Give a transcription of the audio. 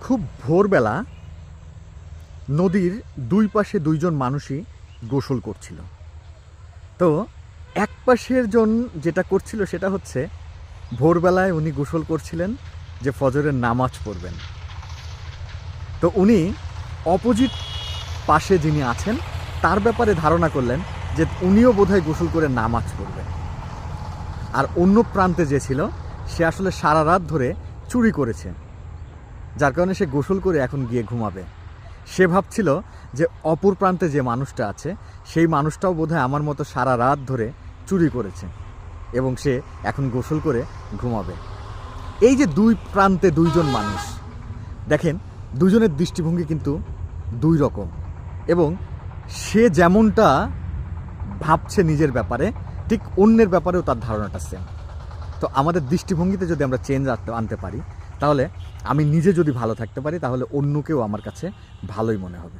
খুব ভোরবেলা নদীর দুই পাশে দুইজন মানুষই গোসল করছিল। তো এক পাশের জন যেটা করছিল সেটা হচ্ছে ভোরবেলায় উনি গোসল করছিলেন যে ফজরের নামাজ পড়বেন। তো উনি অপোজিট পাশে যিনি আছেন তার ব্যাপারে ধারণা করলেন যে উনিও বোধহয় গোসল করে নামাজ পড়বেন। আর অন্য প্রান্তে যে ছিল সে আসলে সারা রাত ধরে চুরি করেছে, যার কারণে সে গোসল করে এখন গিয়ে ঘুমাবে। সে ভাবছিল যে অপর প্রান্তে যে মানুষটা আছে সেই মানুষটাও বোধহয় আমার মতো সারা রাত ধরে চুরি করেছে এবং সে এখন গোসল করে ঘুমাবে। এই যে দুই প্রান্তে দুইজন মানুষ, দেখেন দুজনের দৃষ্টিভঙ্গি কিন্তু দুই রকম এবং সে যেমনটা ভাবছে নিজের ব্যাপারে ঠিক অন্যের ব্যাপারেও তার ধারণাটা সেম। তো আমাদের দৃষ্টিভঙ্গিতে যদি আমরা চেঞ্জ আনতে পারি তাহলে আমি নিজে যদি ভালো থাকতে পারি তাহলে অন্যকেও আমার কাছে ভালোই মনে হবে।